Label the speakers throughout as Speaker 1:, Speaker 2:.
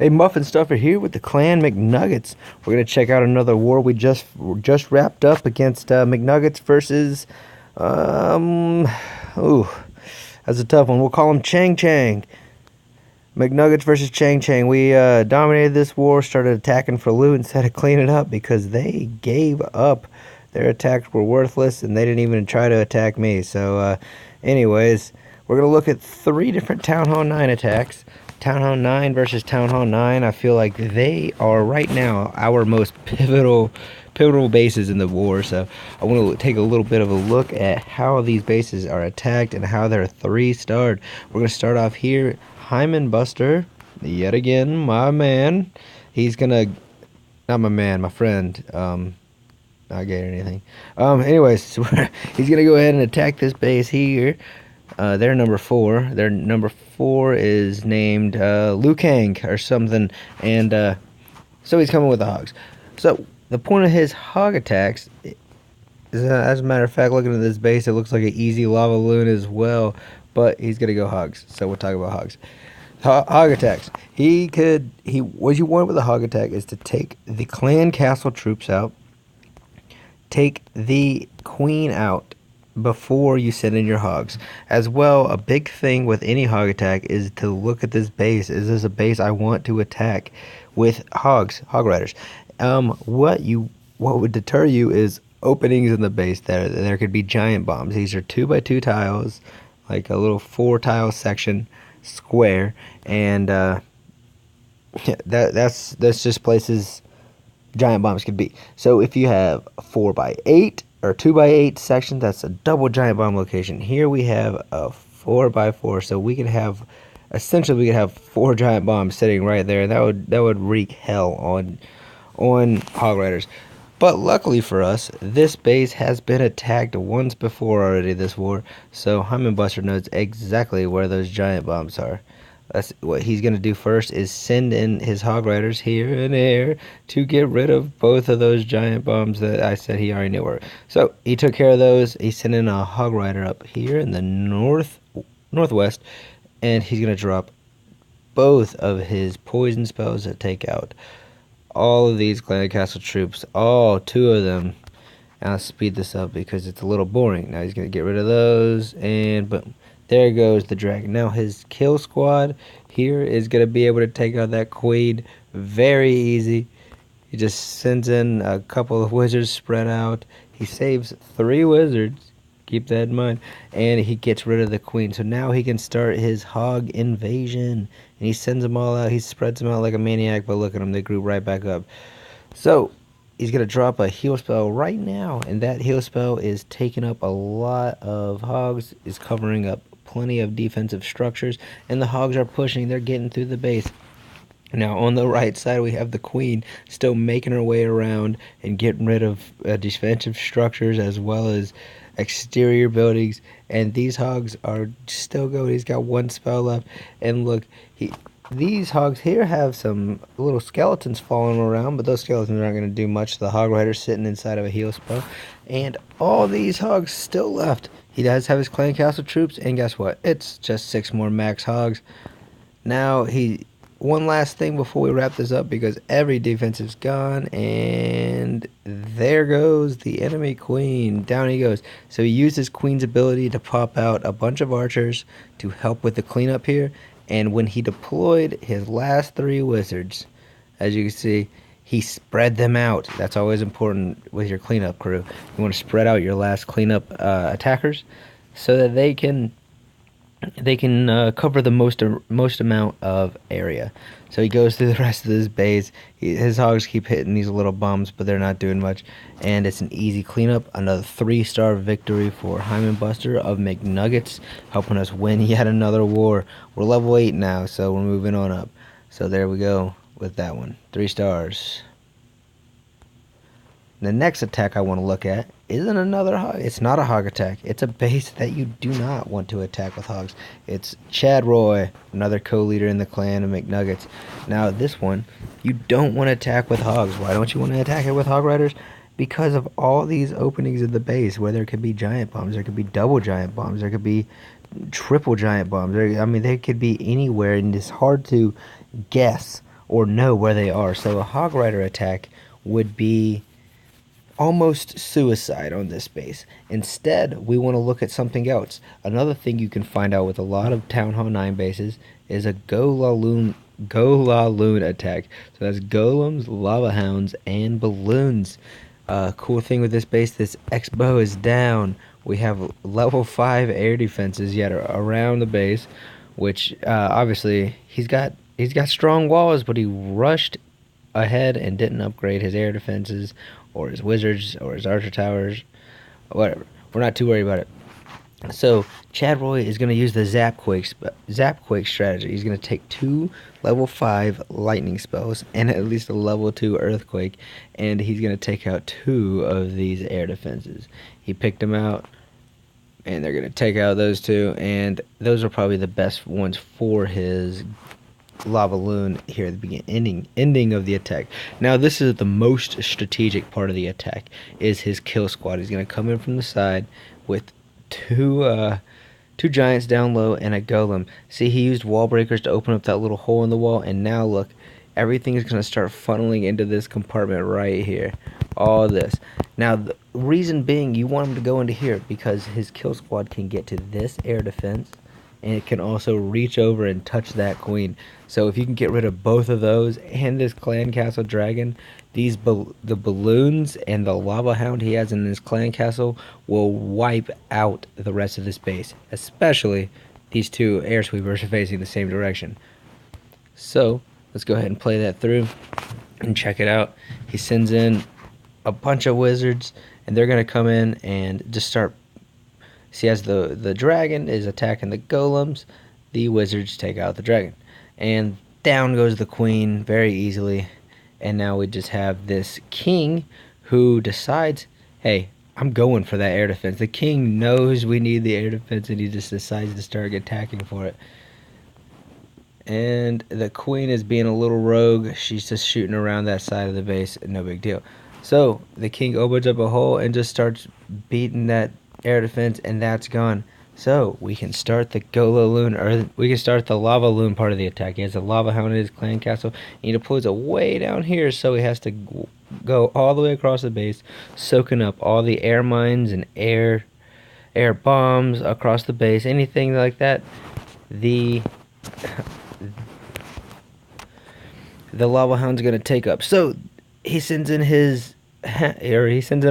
Speaker 1: Hey, Muffin Stuffer here with the Clan McNuggets. We're gonna check out another war we just wrapped up against McNuggets versus um. Ooh, that's a tough one. We'll call him Chang Chang. McNuggets versus Chang Chang. We dominated this war, started attacking for loot instead of cleaning up because they gave up. Their attacks were worthless and they didn't even try to attack me. So, anyways, we're going to look at 3 different Town Hall 9 attacks. Town Hall 9 versus Town Hall 9. I feel like they are right now our most pivotal bases in the war. So I want to take a little bit of a look at how these bases are attacked and how they're 3-starred. We're going to start off here. Hyman Buster, yet again, my man. He's gonna, not my man, my friend. Not gay or anything. Anyways, so he's gonna go ahead and attack this base here. They're number 4. Their number 4 is named Liu Kang or something, and so he's coming with the hogs. So the point of his hog attacks is, as a matter of fact, looking at this base, it looks like an easy lavahound as well. But he's gonna go hogs, so we'll talk about hogs. Hog attacks. What you want with a hog attack is to take the clan castle troops out, take the queen out before you send in your hogs. As well, a big thing with any hog attack is to look at this base. Is this a base I want to attack with hog riders? What would deter you is openings in the base. There could be giant bombs. These are 2x2 tiles, like a little 4-tile section square, and that's just places giant bombs could be. So if you have a 4x8 or 2x8 section, that's a double giant bomb location. Here we have a 4x4, so we could have essentially 4 giant bombs sitting right there. That would wreak hell on hog riders. But luckily for us, this base has been attacked once before already this war, so Hyman Buster knows exactly where those giant bombs are. That's what he's going to do first, is send in his hog riders here and there to get rid of both of those giant bombs that I said he already knew were. So he took care of those. He sent in a hog rider up here in the northwest, and he's going to drop both of his poison spells that take out all of these clan castle troops, all 2 of them. And I'll speed this up because it's a little boring. Now he's going to get rid of those, and boom, there goes the dragon. Now his kill squad here is going to be able to take out that queen very easy. He just sends in a couple of wizards spread out. He saves 3 wizards, keep that in mind, and he gets rid of the queen. So now he can start his hog invasion, and he sends them all out. He spreads them out like a maniac, but look at them, they grew right back up. So he's going to drop a heal spell right now, and that heal spell is taking up a lot of hogs, is covering up plenty of defensive structures, and the hogs are pushing. They're getting through the base. Now on the right side we have the queen still making her way around and getting rid of defensive structures as well as exterior buildings, and these hogs are still going. He's got 1 spell left, and look, these hogs here have some little skeletons falling around, but those skeletons aren't going to do much. The hog rider's sitting inside of a heal spell, and all these hogs still left. He does have his clan castle troops, and guess what? It's just 6 more max hogs. Now one last thing before we wrap this up, because every defense is gone, and there goes the enemy queen. Down he goes. So he used his queen's ability to pop out a bunch of archers to help with the cleanup here, and when he deployed his last 3 wizards, as you can see, he spread them out. That's always important with your cleanup crew. You want to spread out your last cleanup attackers so that they can cover the most amount of area. So he goes through the rest of this base. His hogs keep hitting these little bombs, but they're not doing much, and it's an easy cleanup. Another 3-star victory for Hyman Buster of McNuggets, helping us win yet another war. We're level 8 now, so we're moving on up. So there we go with that one. 3 stars. The next attack I want to look at isn't another hog. It's not a hog attack. It's a base that you do not want to attack with hogs. It's Chad Roy, another co-leader in the clan of McNuggets. Now this one, you don't want to attack with hogs. Why don't you want to attack it with hog riders? Because of all these openings in the base where there could be giant bombs, there could be double giant bombs, there could be triple giant bombs. I mean, they could be anywhere, and it's hard to guess or know where they are. So a hog rider attack would be almost suicide on this base. Instead, we want to look at something else. Another thing you can find out with a lot of Town Hall 9 bases is a golaloon attack. So that's golems, lava hounds, and balloons. Cool thing with this base, this X-bow is down. We have level 5 air defenses yet around the base, which obviously he's got strong walls, but he rushed ahead and didn't upgrade his air defenses or his wizards or his archer towers, whatever. We're not too worried about it. So Chad Roy is going to use the Zap Quake strategy. He's going to take 2 level 5 lightning spells and at least a level 2 earthquake, and he's going to take out 2 of these air defenses. He picked them out, and they're going to take out those 2, and those are probably the best ones for his lavahound here at the beginning, ending of the attack. Now this is the most strategic part of the attack, is his kill squad. He's going to come in from the side with two giants down low and a golem. See, he used wall breakers to open up that little hole in the wall, and now look, everything is going to start funneling into this compartment right here. All this. Now the reason being, you want him to go into here because his kill squad can get to this air defense, and it can also reach over and touch that queen. So if you can get rid of both of those and this clan castle dragon, the balloons and the lava hound he has in this clan castle will wipe out the rest of this base, especially these 2 air sweepers facing the same direction. So let's go ahead and play that through and check it out. He sends in a bunch of wizards, and they're going to come in and just start. See, as the dragon is attacking the golems, the wizards take out the dragon. And down goes the queen very easily. And now we just have this king who decides, hey, I'm going for that air defense. The king knows we need the air defense, and he just decides to start attacking for it. And the queen is being a little rogue. She's just shooting around that side of the base. No big deal. So the king opens up a hole and just starts beating that air defense, and that's gone. So we can start the golaloon, or we can start the lavahound part of the attack. He has a lava hound in his clan castle, and he deploys it way down here, so he has to go all the way across the base, soaking up all the air mines and air bombs across the base, anything like that. The lava hound's gonna take up. So he sends in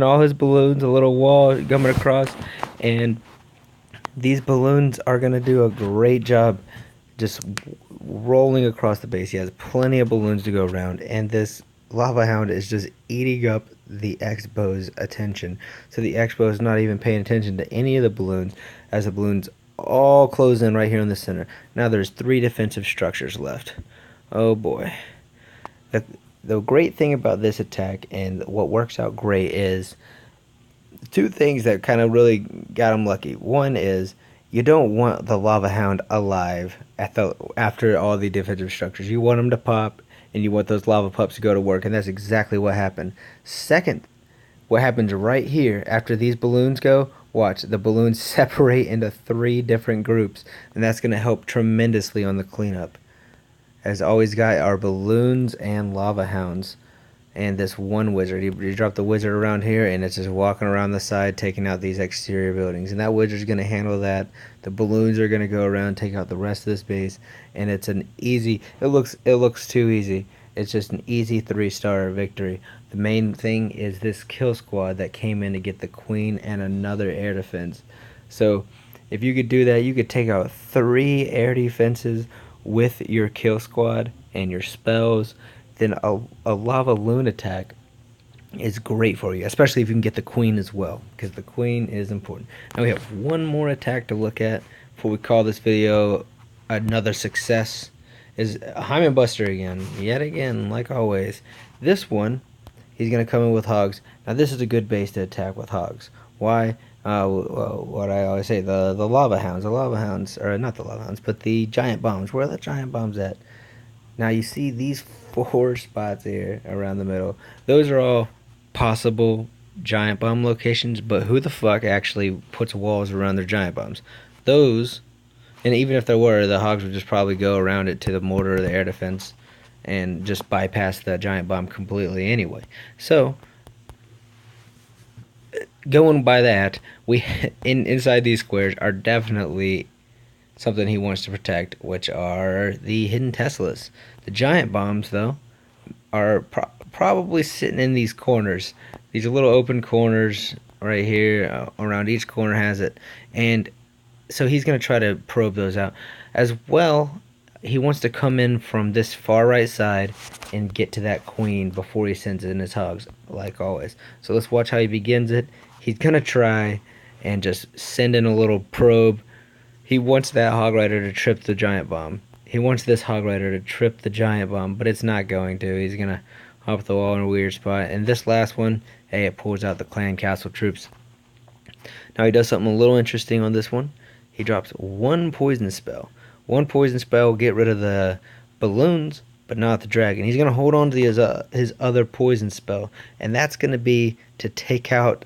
Speaker 1: all his balloons, a little wall coming across, and these balloons are going to do a great job just rolling across the base. He has plenty of balloons to go around, and this lava hound is just eating up the X-bow's attention. So the X-bow is not even paying attention to any of the balloons, as the balloons all close in right here in the center. Now there's 3 defensive structures left. Oh boy. The great thing about this attack, and what works out great, is 2 things that kind of really got him lucky. One is, you don't want the lava hound alive after all the defensive structures. You want him to pop, and you want those lava pups to go to work, and that's exactly what happened. Second, what happens right here after these balloons go, watch, the balloons separate into 3 different groups, and that's going to help tremendously on the cleanup. As always, got our balloons and lava hounds, and this one wizard. You drop the wizard around here, and it's just walking around the side taking out these exterior buildings, and that wizard's going to handle that. The balloons are going to go around, take out the rest of this base, and it's an easy, it looks too easy. It's just an easy 3-star victory. The main thing is this kill squad that came in to get the queen and another air defense. So if you could do that, you could take out 3 air defenses with your kill squad and your spells. Then a lavahound attack is great for you, especially if you can get the queen as well, because the queen is important. Now we have one more attack to look at before we call this video another success. Is Hyman Buster again, yet again, like always. This one, he's going to come in with hogs. Now this is a good base to attack with hogs. Why? Well, what I always say, the lava hounds, or not the lava hounds, but the giant bombs. Where are the giant bombs at? Now you see these 4 spots here around the middle. Those are all possible giant bomb locations, but who the fuck actually puts walls around their giant bombs? Those, and even if there were, the hogs would just probably go around it to the mortar or the air defense, and just bypass the giant bomb completely anyway. So going by that, we inside these squares are definitely something he wants to protect, which are the hidden Teslas. The giant bombs, though, are probably sitting in these corners, these little open corners right here. Around each corner has it, and so he's going to try to probe those out as well. He wants to come in from this far right side and get to that queen before he sends in his hogs, like always. So let's watch how he begins it. He's going to try and just send in a little probe. He wants that hog rider to trip the giant bomb. He wants this hog rider to trip the giant bomb, but it's not going to. He's going to hop the wall in a weird spot. And this last one, hey, it pulls out the clan castle troops. Now he does something a little interesting on this one. He drops one poison spell. One poison spell will get rid of the balloons, but not the dragon. He's going to hold on to his other poison spell, and that's going to be to take out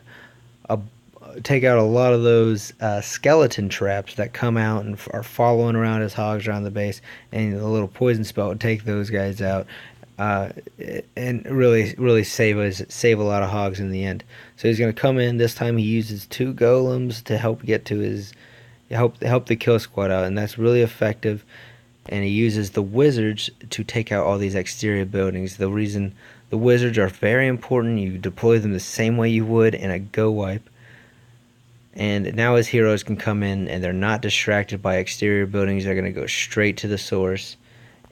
Speaker 1: a lot of those skeleton traps that come out and are following around his hogs around the base, and the little poison spell will take those guys out, and really save a lot of hogs in the end. So he's going to come in. This time he uses 2 golems to help get to his help the kill squad out, and that's really effective. And he uses the wizards to take out all these exterior buildings. The reason the wizards are very important, you deploy them the same way you would in a go wipe. And now his heroes can come in and they're not distracted by exterior buildings. They're going to go straight to the source.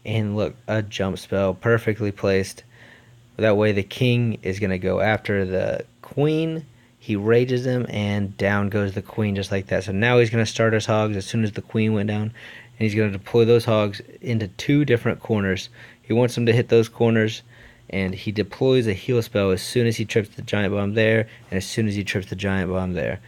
Speaker 1: And look, a jump spell perfectly placed. That way the king is going to go after the queen. He rages him and down goes the queen just like that. So now he's going to start his hogs as soon as the queen went down. And he's going to deploy those hogs into 2 different corners. He wants them to hit those corners. And he deploys a heal spell as soon as he trips the giant bomb there. And as soon as he trips the giant bomb there.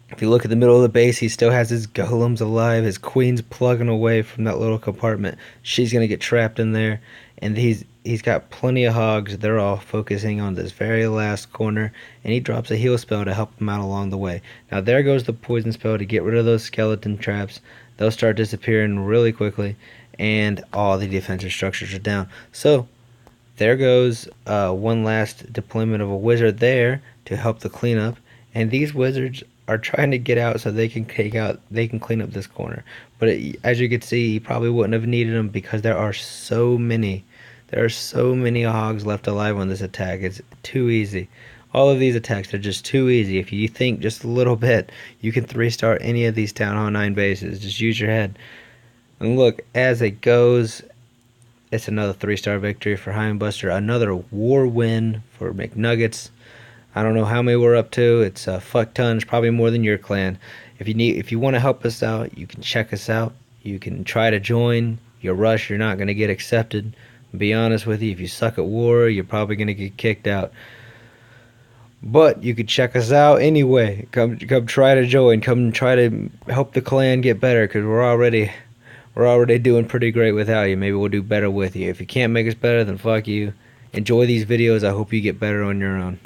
Speaker 1: If you look at the middle of the base, he still has his golems alive. His queen's plugging away from that little compartment. She's going to get trapped in there. And he's got plenty of hogs. They're all focusing on this very last corner. And he drops a heal spell to help them out along the way. Now there goes the poison spell to get rid of those skeleton traps. They'll start disappearing really quickly. And all the defensive structures are down. So there goes one last deployment of a wizard there to help the cleanup. And these wizards are trying to get out so they can clean up this corner. But as you can see, he probably wouldn't have needed them because there are so many hogs left alive on this attack. It's too easy. All of these attacks are just too easy. If you think just a little bit, you can 3-star any of these Town Hall 9 bases. Just use your head. And look, as it goes, it's another 3-star victory for Buster. Another war win for McNuggets. I don't know how many we're up to. It's a fuck tons, probably more than your clan. If you want to help us out, you can check us out. You can try to join. You rush, you're not going to get accepted. Be honest with you, if you suck at war, you're probably going to get kicked out. But you could check us out anyway. Come try to join. Come try to help the clan get better, because we're already doing pretty great without you. Maybe we'll do better with you. If you can't make us better, then fuck you. Enjoy these videos. I hope you get better on your own.